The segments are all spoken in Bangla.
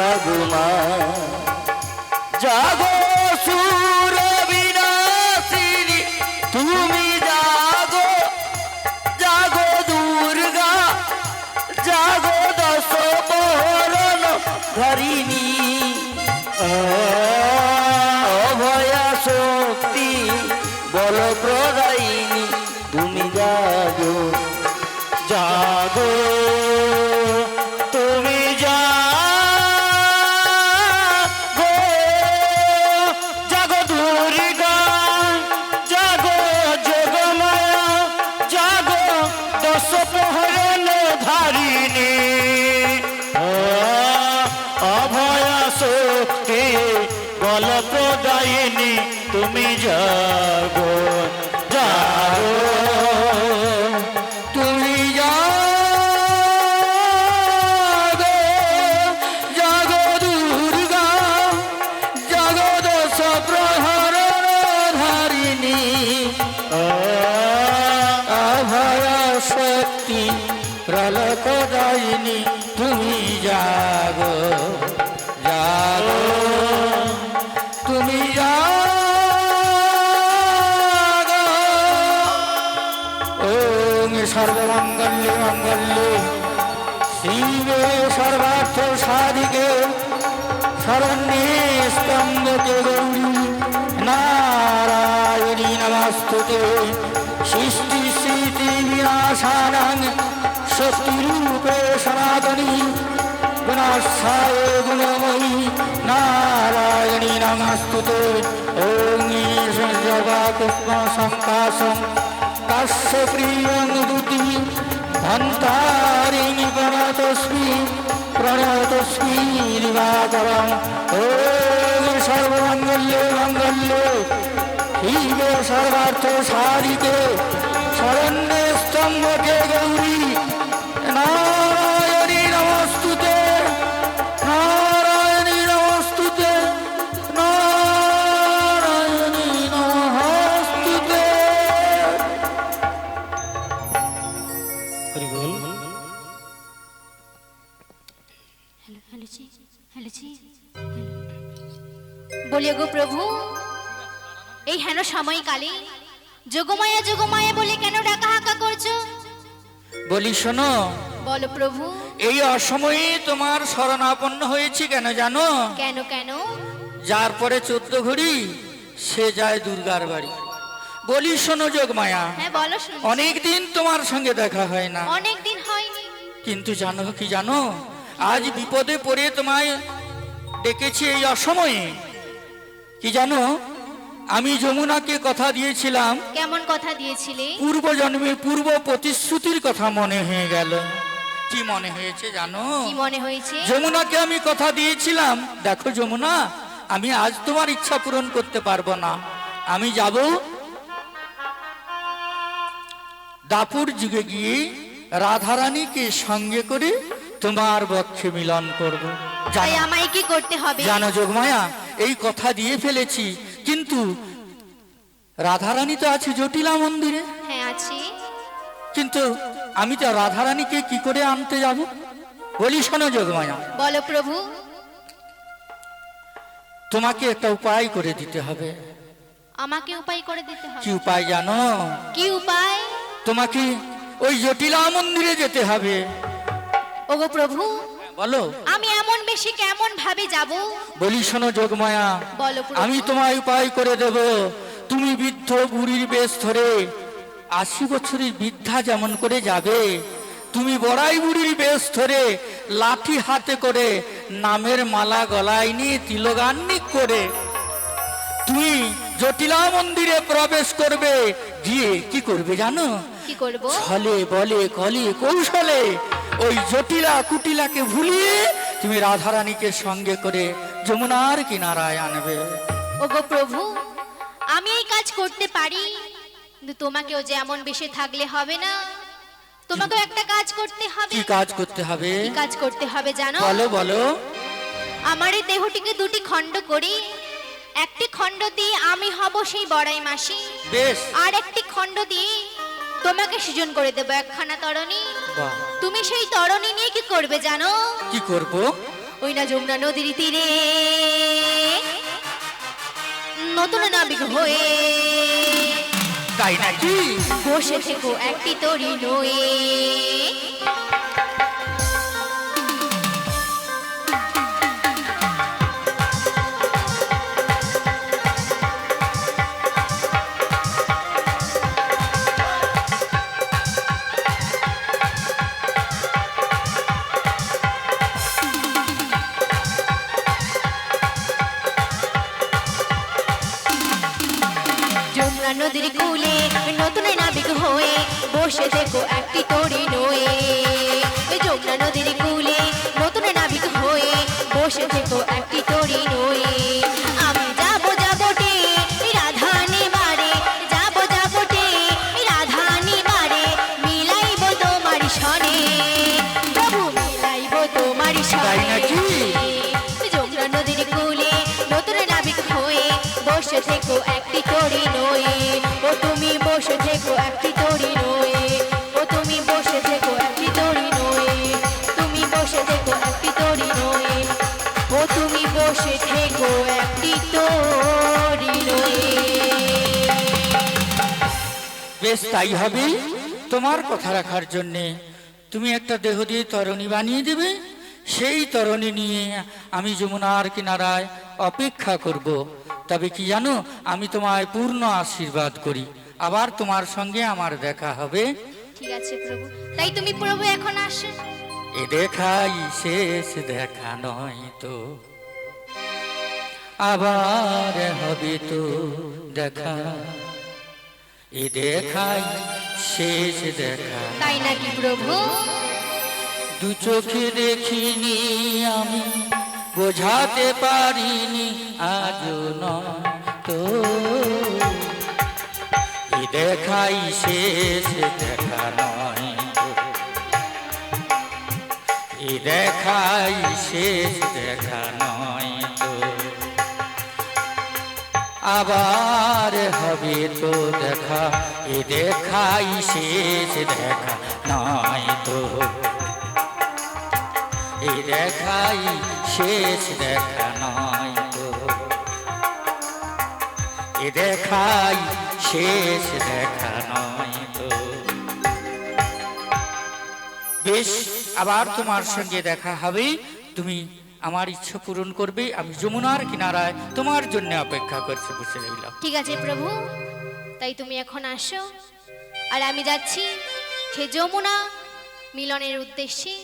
জাগো মা জাগো সুর বিনাশিনী তুমি জাগো জাগো দুর্গা জাগো দশ বরণ ধরিণী অভয়া শক্তি বল প্রদায়িনী তুমি জাগো জাগো তুমি জাগো জাগো দুর্গা জাগো যোগমায়া জাগো দশ প্রহরণ ধারিণী অভয়া শক্তি বল প্রদায়িনী তুমি জাগো জাগো তুমি জাগো জাগো দুর্গা জাগো দশ প্রহরণ ধারিণী অভয়া শক্তি প্রলকদায়িনী তুমি জাগো জাগো তুমি জাগো ওম সর্বমঙ্গলে মঙ্গলে শিবে সর্বার্থ সাধিকে শরণ্যে স্তম্ভকে গৌরী নারায়ণী নমস্তুতে সৃষ্টি স্মৃতি বিনাশানাং শক্তিরূপে সনাতনী গুণাশ্রয় গুণময়ী নারায়ণী নমস্তুতে ওম জবা পুষ্প সংকাশং তস্য প্রিয়ং দুতি ধন্তারিণী প্রণতস্মি দিবাকরং ওম সর্বমঙ্গলে মঙ্গলে শিবে সর্বার্থ সাধিকে শরণ্যে স্তম্ভকে গৌরী নারায়ণী নমস্তুতে নারায়ণী নমস্তুতে নারায়ণী নমস্তুতে। হরি বল। বলিয়া গো প্রভু, এই হেন সময়কালে যোগমায়া যোগমায়া বলে কেন ডাকা হাঁকা করছো? বলি শোনো, বলো প্রভু। এই অসময়ে তোমার শরণাপন্ন হয়েছি কেন জানো? কেন কেন? যার পরে 14 ঘড়ি সে যায় দুর্গার বাড়ি। বলি শোনো যোগমায়া, হ্যাঁ বলো শুনছি। অনেকদিন তোমার সঙ্গে দেখা হয় না, অনেকদিন হয়নি, কিন্তু জানো কি জানো, আজ বিপদে পড়ে তোমায় ডেকেছি এই অসময়ে। কি জানো, আমি যমুনাকে কথা দিয়েছিলাম, কেমন কথা দিয়েছিলে? পূর্ব জন্মে পূর্ব প্রতিশ্রুতির কথা মনে হয়ে গেল। কি মনে হয়েছে জানো? কি মনে হয়েছে? যমুনাকে আমি কথা দিয়েছিলাম, দেখো যমুনা, আমি আজ তোমার ইচ্ছা পূরণ করতে পারবো না, আমি যাব দাপুর যুগে গিয়ে রাধারানীকে সঙ্গে করে তোমার বক্ষে মিলন করব। তাই আমায় কি করতে হবে? জানো যোগমায়া, এই কথা দিয়ে ফেলেছি, কিন্তু রাধারানী তো আছে জটিলা মন্দিরে। হ্যাঁ আছে। কিন্তু আমি তো রাধারানীকে কি করে আনতে যাব? বলি শোনো যোগমায়া, বলো প্রভু। তোমাকে একটা উপায় করে দিতে হবে। আমাকে উপায় করে দিতে হবে? কি উপায় জানো? কি উপায়? তোমাকে ওই জটিলা মন্দিরে যেতে হবে। ওগো প্রভু, বলো। আমি এমন বেশি কেমন ভাবে যাব? বলি শোনো যোগমায়া, বলো প্রভু। আমি তোমায় উপায় করে দেব। তুমি বৃদ্ধ বুড়ির বেশ ধরে 80 বছরের বৃদ্ধা যেমন করে যাবে, তুমি বড়াই বুড়ির বেশ ধরে লাঠি হাতে করে নামের মালা গলায় নিয়ে তিলগান্নিক করে তুমি জটিলা মন্দিরে প্রবেশ করবে। গিয়ে কি করবে জানো? কি করব? ছলে বলে কলে কৌশলে ওই জটিলা কুটিলাকে ভুলিয়ে তুমি রাধারানীকে সঙ্গে করে যমুনার কিনারায় আনবে। ওগো প্রভু, আমি এই কাজ করতে পারি, কিন্তু তোমাকেও যে এমন বেশি থাকলে হবে না। তোমাকেও একটা কাজ করতে হবে। কি কাজ করতে হবে? কি কাজ করতে হবে জানো? বলো বলো। আমার এই দেহটিকে দুটি খণ্ড করি, একটি খণ্ড দিয়ে আমি হব সেই বড়াই মাসি, বেশ। আর একটি খণ্ড দিয়ে তোমাকে সৃজন করে দেব একখানা তরণী। বাহ। তুমি সেই তরণী নিয়ে কি করবে জানো? কি করব? ওই না যমুনা নদীর তীরে নতুন নাবিক হয়ে তাই নাকি? বসে থেকো একটি তরি নয়ে। যমুনা নদীর কূলে নতুন নাবিক হয়ে বসে দেখো একটি তরি নয়ে। যমুনা নদীর কূলে নতুন নাবিক হয়ে বসে দেখো একটি তরি নয়ে। আমি যাবো যাবোটে রাধানি বাড়ে, যাবো যাবোটে রাধানি বাড়ে, মিলাইব তোমার সনে প্রভু, মিলাইব তোমার তাই সনে। নাকি? যমুনা নদীর কূলে নতুন নাবিক হয়ে বসে থেকো একটি তরি নয়ে। ও তুমি বসে থেকো একটি তরি নয়ে, ও তুমি বসে থেকো একটি তরি নয়ে, তুমি বসে থেকো একটি তরি নয়ে, ও তুমি বসে থেকো একটি তরি নয়ে। বেশ, তাই হবে। তোমার কথা রাখার জন্যে তুমি একটা দেহ দিয়ে তরণী বানিয়ে দেবে। সেই তরণী নিয়ে আমি যমুনার কিনারায় অপেক্ষা করব। তবে কি জানো, আমি তোমায় পূর্ণ আশীর্বাদ করি, আবার তোমার সঙ্গে আমার দেখা হবে। ঠিক আছে প্রভু, তাই তুমি প্রভু এখন আসো। এ দেখাই শেষ দেখা নয় তো, আবার হবে তো দেখা। এ দেখাই শেষ দেখা। তাই নাকি প্রভু? দু চোখে দেখিনি আমি, বোঝাতে পারিনি আজও নয় তো। এ দেখাই শেষ দেখা নয় তো, এ দেখাই শেষ দেখা নয় তো, আবার হবে তো দেখা। এ দেখাই শেষ দেখা নয় তো, এ দেখাই শেষ দেখা নয় তো, এ দেখাই শেষ দেখা নয় তো। বেশ, আবার তোমার সঙ্গে দেখা হবে। তুমি আমার ইচ্ছা পূরণ করবে। আমি যমুনার কিনারায় তোমার জন্য অপেক্ষা করছি, বসে রইলাম। ঠিক আছে প্রভু, তাই তুমি এখন আসো, আর আমি যাচ্ছি সে যমুনা মিলনের উদ্দেশ্যে।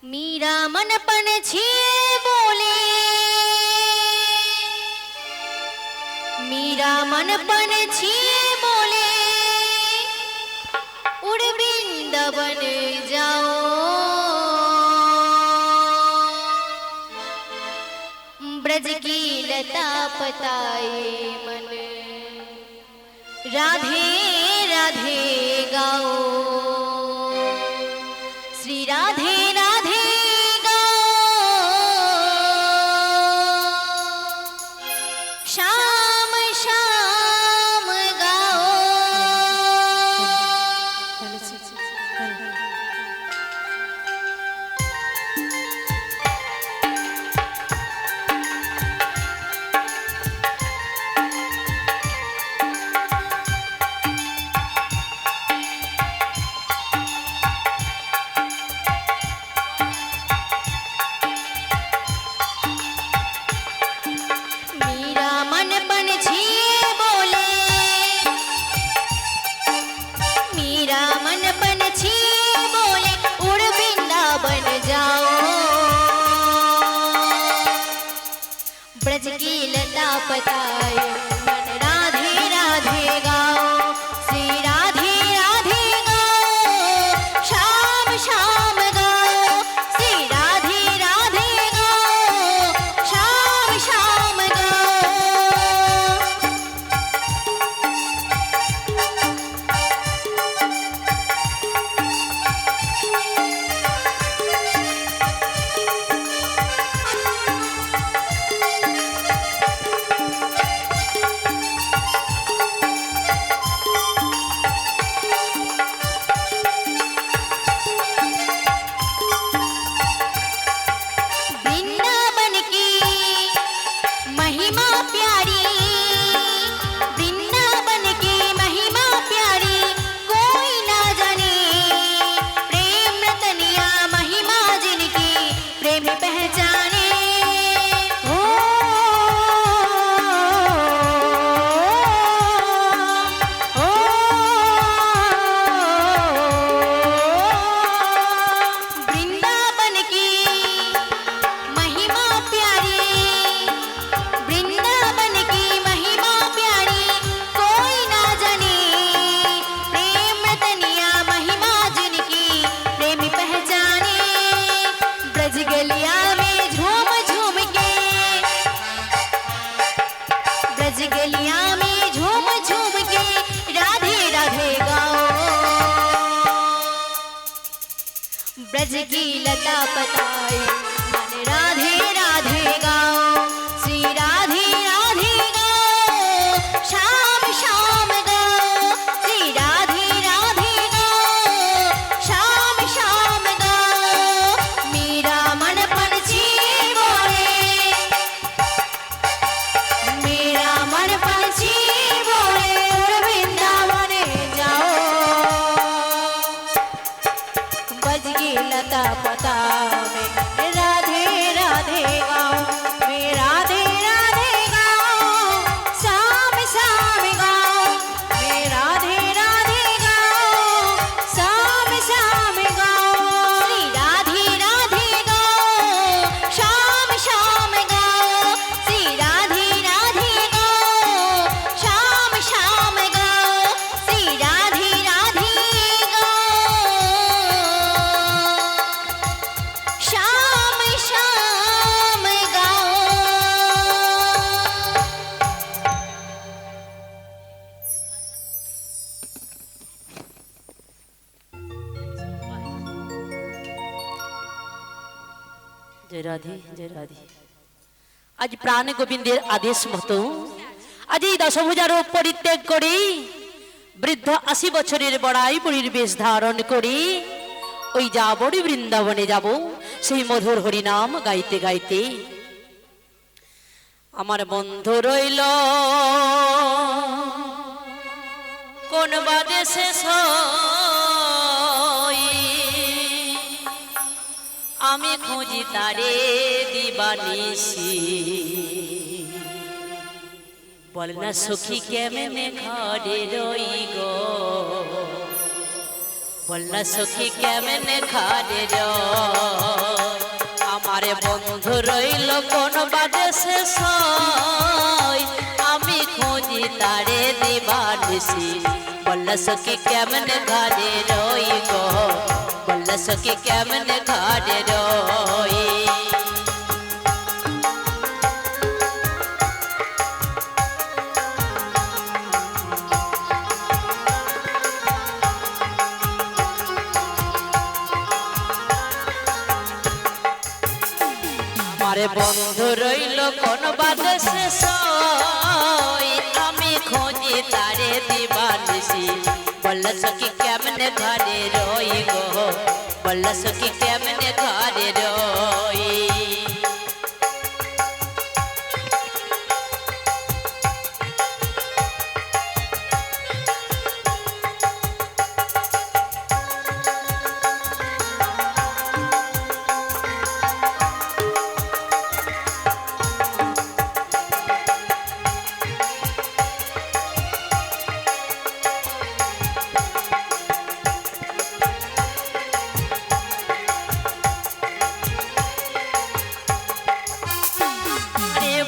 मीरा मन पन छिए बोले, मीरा मन पन छिए बोले, उड़ वृंदावन जाओ, ब्रज की लता पताए मन, राधे राधे गाओ, श्री राधे राधे गाओ, श्याम श्याम गाओ। मीरा मन पन छिए बोले, मीरा मन पन छिए बोले, उड़ वृंदावन जाओ, ब्रज की लता पताए मन, राधे राधे गाओ, श्री राधे राधे गाओ, श्याम श्याम गाओ, श्री राधे राधे गाओ, श्याम श्याम गाओ। ब्रज की लता पताई मन राधे राधे गाओ श्री राधे राधे गाओ शाम शाम गाओ श्री राधे राधे गाओ शाम शाम गाओ मेरा मन पंछी बोले मेरा मन पंछी बोले और वृंदावन जाओ बज गई लता पता में राधे राधे गाओ मैं राधे राधे गाओ शाम शाम गाओ मैं राधे राधे गाओ शाम शाम गाओ श्री राधे राधे गाओ शाम शाम गाओ श्री राधे राधे गाओ शाम शाम गाओ श्री राधे राधे गाओ शाम शाम गाओ। জয় রাধে জয় রাধে। আজ প্রাণ গোবিন্দের আদেশ মতো আজ এই দশভুজার পরিত্যাগ করে বৃদ্ধ ৮০ বছরের বড়াই বুড়ির বেশ ধারণ করে ওই যাবড়ি বৃন্দাবনে যাব সেই মধুর হরিনাম গাইতে গাইতে। আমার বন্ধু রইল কোন বাদে শেষ হই, আমি খুঁজি তারে দিবানিসি। বল না সখী কেমনে ঘরে রই গো, বল না সখী কেমনে ঘরে রই। আমার বন্ধু রইল কোন বাদে শেষ হই, আমি খুঁজি তারে দিবানিসি। বল না সখী কেমনে ঘরে রই গো, বল না সখী কেমনে ঘরে রই। আমারে বন্ধু রইল কোন বাদে শেষ হই, আমি খুঁজি তারে দিবানিসি। বল সখী কেমনে ঘরে রই গো, বল সখী কেমনে ঘরে রই।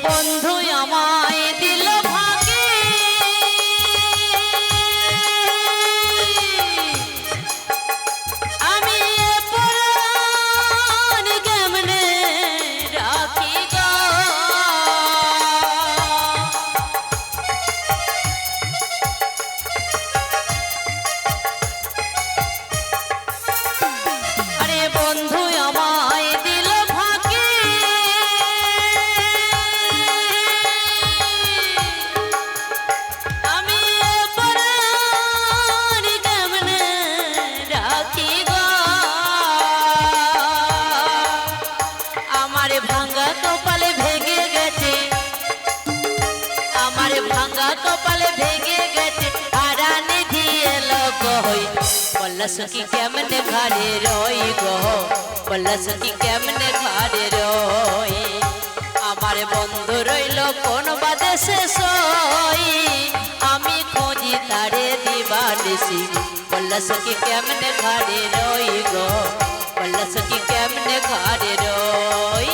বন্ধু আমায় দিল ভাগে, আমি পরাণ কেমনে রাখি গো। আরে বন্ধু আমায় দিল ভাগে, আমি পরাণ কেমনে রাখি গো। আমার ভাঙা কপালে ভেঙে গেছে, আমার ভাঙা কপালে ভেঙে গেছে, হারানে দিয়ে লোক হই। বল সখী কেমনে ঘরে রই গো, বল সখী কেমনে ঘরে রই। আমার বন্ধু রইল কোন বাদে শেষ হই, আমি খুঁজি তারে দিবানিসি। বল সখী কেমনে ঘরে রই গো, বল সখী কেমনে ঘরে রই।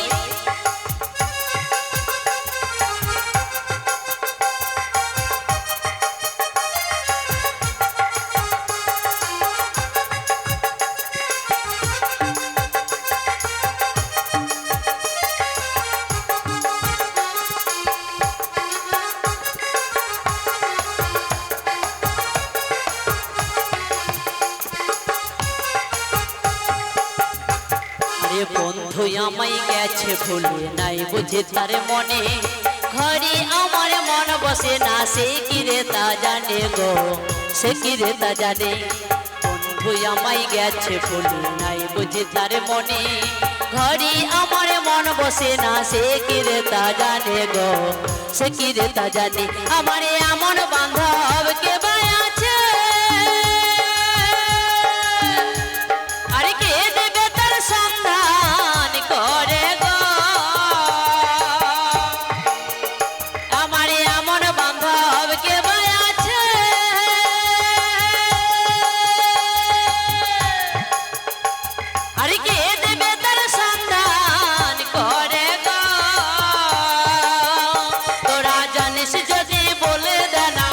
আরে বন্ধু আমায় গেছে ভুলে নাই বুঝে তার মনে ঘরে আমার মন বসে না সে কি রে তা জানে গো সে কি রে তা জানে বন্ধু আমায় গেছে ভুলে নাই বুঝে তার মনে ঘরে আমার মন বসে না সে কি রে তা জানে গো সে কি রে তা জানে আমার এমন বান্ধব কে আছে আরে কে দেবে তার সন্ধান করে গো আমার এমন বান্ধব কে আছে আরে কে দেবে তার সন্ধান করে গো তোরা জানিস যদি বলে দেনা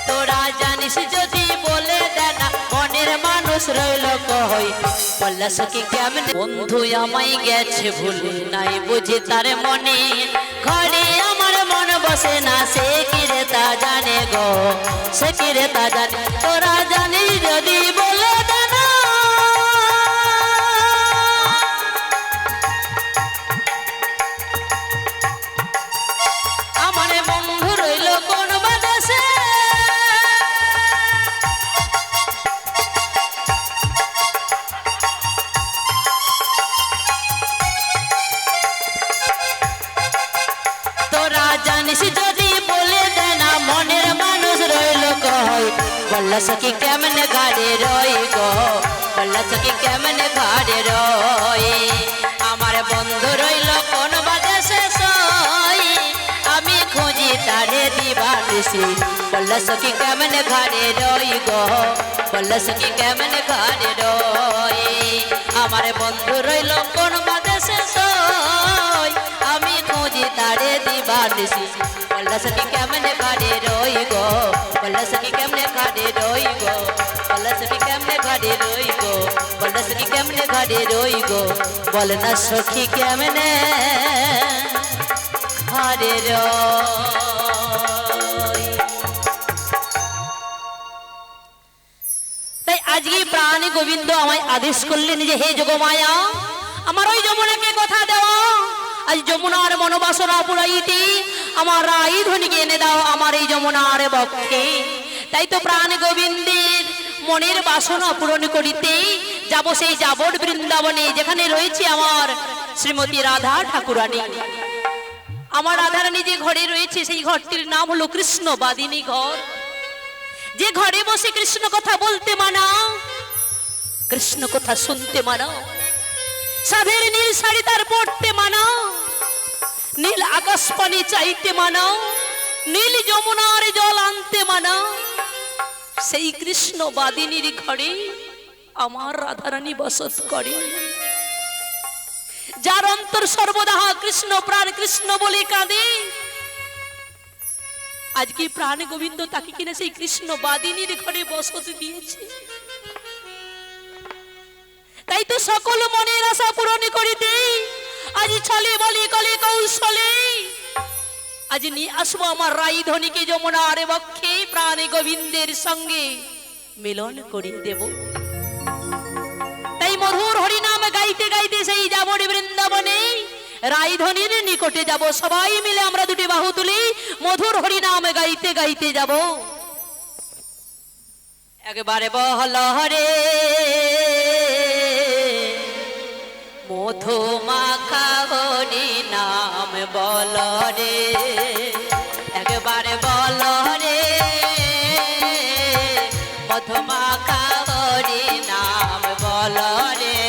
তোরা জানিস যদি বলে দেনা মনের মানুষ রইল কই বললা সখী কেমন বন্ধু আমায় গেছে ভুলে নাই বুঝি তার মনে ঘরে আমার মন বসে না সে কি রে তা জানে গো সে কি রে তা জানে তোরা জানিস যদি বলে দেনা আমার বন্ধু রইল কোন বাদেশে তোরা জানিস যদি বলে দেনা মনের মানুষ রইল কই বললা সখী কেমনে ঘাড়ে রই গো বললা সখী কেমনে ঘাড়ে রই আমার বন্ধু রইল কোন বাদেশে সই আমি খুঁজি তারে দিবানিসি বললা সখী কেমনে ঘাড়ে রই গো বললা সখী কেমনে ঘাড়ে রই আমার বন্ধু রইল কোন বাদেশে সই আমি খুঁজি তারে দিবানিসি বললা সখী কেমনে ঘাড়ে রই গো বললা সখী কেমনে ঘাড়ে রই গো বললা সখী কেমনে ঘাড়ে রই গো বললা সখী কেমনে ঘাড়ে রই গো বল না সখী কেমনে ঘাড়ে রই তাই আজকে প্রাণী গোবিন্দ আমায় আদেশ করলেন যে হে যোগমায়া আমার ওই যমুনাকে কথা দেওয়া আজ যমুনার মনোবাসনা পুরাইতে আমার রাইধনীকে এনে দাও আমার এই যমুনার বক্ষে তাই তো প্রাণ গোবিন্দের মনের বাসনা পূরণ করিতে যাব সেই যাবর বৃন্দাবনে যেখানে রয়েছে আমার শ্রীমতী রাধা ঠাকুরানী আমার রাধারানী যে ঘরে রয়েছে সেই ঘরটির নাম হলো কৃষ্ণ বাদিনী ঘর যে ঘরে বসে কৃষ্ণ কথা বলতে মানা কৃষ্ণ কথা শুনতে মানা সাধের নীল শাড়ি তার পড়তে মানা নীল আকাশ পানি চাইতে মানা নীল যমুনার জল আনতে মানা সেই কৃষ্ণ বাদিনীর ঘরে আমার রাধারানী বসত করে যার অন্তর সর্বদা কৃষ্ণ প্রাণ কৃষ্ণ বলে কাঁদে আজকে প্রাণ গোবিন্দ তাকে কিনা সেই কৃষ্ণ বাদিনীর ঘরে বসত দিয়েছে তাই তো সকল মনের আশা পূরণ করিতে আজ ছলে বলে কলে কৌশলে আজ নিয়ে আসবো আমার রাইধনীকে যমুনার বক্ষে প্রাণ গোবিন্দের সঙ্গে মিলন করিয়ে দেব তাই মধুর হরিনাম গাইতে গাইতে সেই যাবো বৃন্দাবনে রাইধনীর নিকটে যাব সবাই মিলে আমরা দুটি বাহু তুলি মধুর হরিনাম গাইতে গাইতে যাব একবারে বহল হরে মধু মাখা হরি নাম বল রে একবারে বল রে মধু মাখা হরি নাম বল রে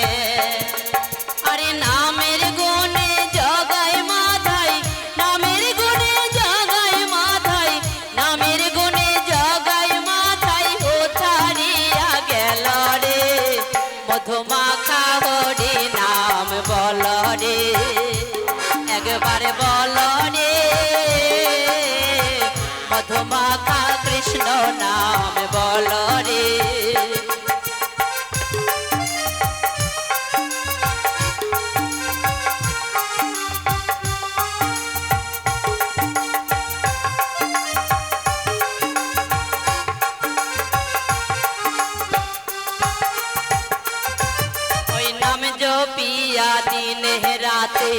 আরে নামের গুণে জগায় মাথায় নামের গুণে জগায় মাথায় নামের গুণে জগায় মাথায় ও ছাড়িয়া গেল রে মধু মাখা হরি নাম বল রে একবারে বল রে মধু মাখা কৃষ্ণ নাম বল রে জপিয়া দিনে রাতে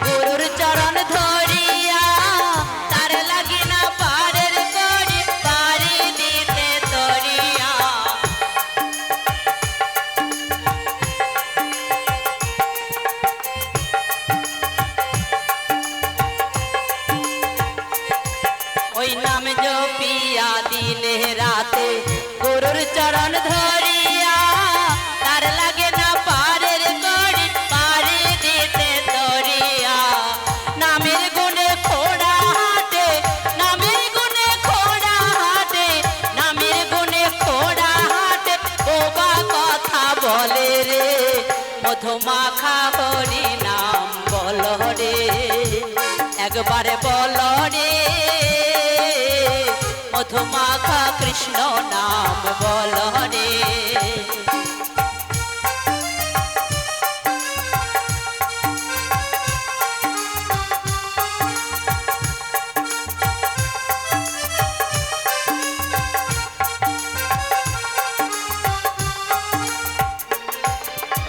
গুরুর চরণ ধরিয়া তার লাগি না পারের করি পারি দিতে তরিয়া ওই নাম জপিয়া দিনে রাতে গুরুর চরণ ধরিয়া তার লাগে না পারের করি পারি দিতে তরিয়া নামের গুণে খোড়া হাটে নামের গুণে খোড়া হাটে নামের গুণে খোড়া হাটে বোবা কথা বলে রে মধুমাখা হরি নাম বল রে একবারে বল রে মধুমাখা কৃষ্ণ নাম বল রে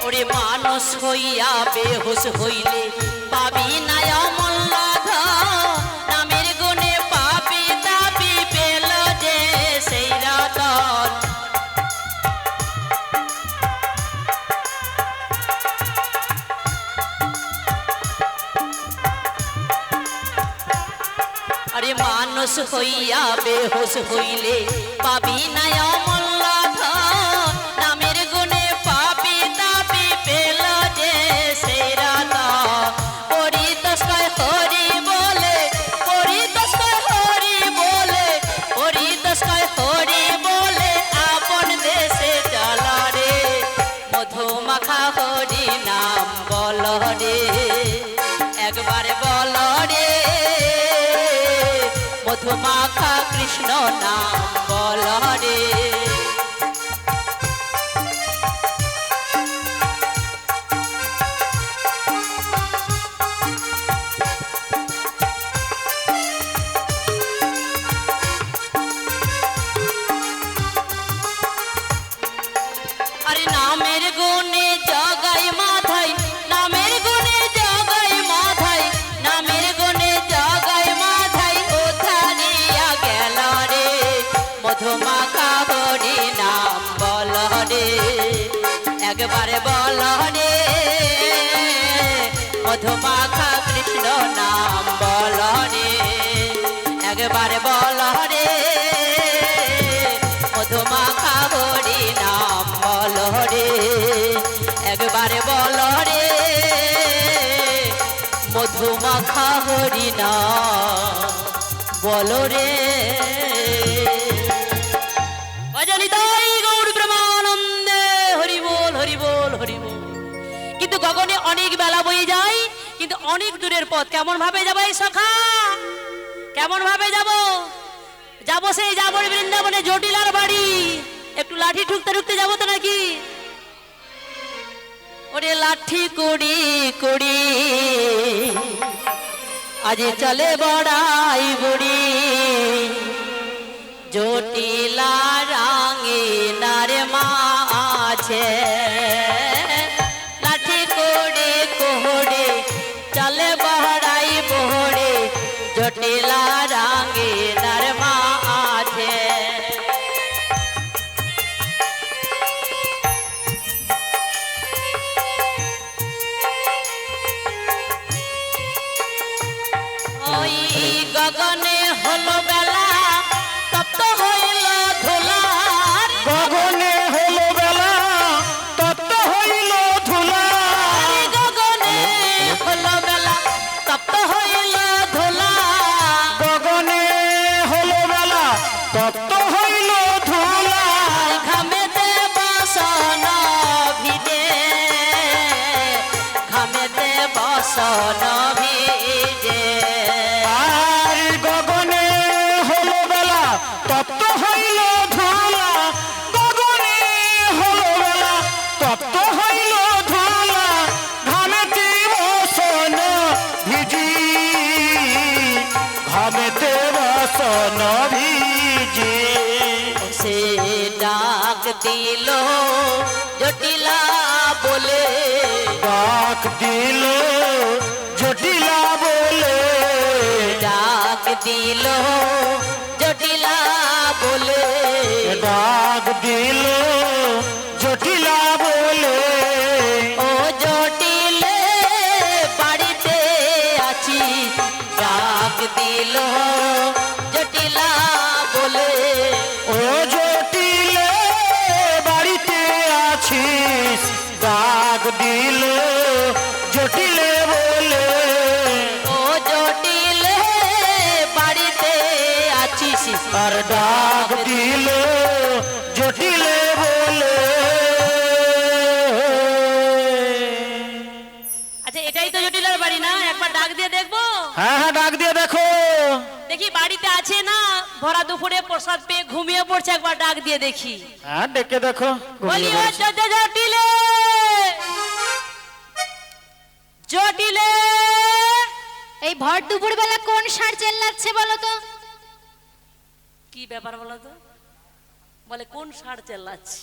ওরে মানুষ হইয়া বেহুশ হইলে পাবি না অমল লাভ নামের গুণে পাপি তাপি পেল যে সেই রতন আরে মানুষ হইয়া বেহুশ হইলে পাবি না অমল লাভ নামের গুণে পাপি তাপি পেল যে সেই রতন পরিতস্কয় হরি বলে পরিতস্কয় হরি বলে পরিতস্কয় হরি বলে আপন দেশে চল রে মধুমাখা হরি নাম বল রে একবারে বল রে মধুমাখা কৃষ্ণ নাম বল রে আরে নামের গুণে জগাই মাথায় নামের গুণে জগাই মাথায় নামের গুণে জগাই মাথায় উধারিয়া গেল রে মধুমাখা হরি নাম বল রে একবারে বল রে মধুমাখা কৃষ্ণ নাম বল রে একবারে বল রে মধুমাখা হরি নাম বল রে একবারে বল রে মধুমাখা হরি নাম বল রে অজনিতাই গৌর প্রেমানন্দে হরি বল হরি বল হরি বল কিন্তু গগনে অনেক বেলা বয়ে যায় কিন্তু অনেক দূরের পথ কেমন ভাবে যাবো এই সখা কেমন ভাবে যাবো যাবো সেই যাবো বৃন্দাবনে জটিলার বাড়ি একটু লাঠি ঠুকতে ঠুকতে যাবো তো নাকি ওরে লাঠি কুড়ি কুড়ি আজ চলে বড়াই বুড়ি জটিলা রাঙে নারে মাছে লাঠি কুড়ি কুড়ি চলে বড়াই বুড়ি জটিলা রাঙে নারে মাছে ওই গগনে হলো বেলা তপ্ত হইল ধুলা গগনে হলো বেলা তপ্ত হইল ধুলা গগনে হলো বেলা তপ্ত হইল ধুলা গগনে হলো বেলা তপ্ত হইল ধুলা ঘামেতে বসন ভিজে ঘামেতে বসন ভিজে আর গগনে হলো বেলা তপ্ত হইল ধুলা গগনে হলো বেলা তপ্ত হইল ধুলা ঘামেতে বসন ভিজি ঘামেতে বসন ভিজি সে ডাক দিল জটিলা বলে ডাক দিল জটিলা বলে, ডাক দিল জটিলা বলে, ডাক দিল জটিলা বলে, ও জটিলে বাড়িতে আছি, ডাক দিল জটিলা বলে, ও জটিলে বাড়িতে আছিস, ডাক দিল জটিলে বলে, ও জটিলে বাড়িতে আছিস, আর ডাক দিল জটিলে বলে। আচ্ছা এটাই তো জটিলার বাড়ি না? একবার ডাক দিয়ে দেখবো। হ্যাঁ হ্যাঁ, ডাক দিয়ে দেখো। দেখি বাড়িতে আছে না, ভরা দুপুরে প্রসাদ পেয়ে ঘুমিয়ে পড়ছে, একবার ডাক দিয়ে দেখি। হ্যাঁ, ডেকে দেখো। বলি ও জটিলে, জটিলে, এই ভর দুপুর বেলা কোন ষাঁড় চেল্লাচ্ছে বলো তো? কি ব্যাপার বলো তো? বলে কোন ষাঁড় চেল্লাচ্ছে?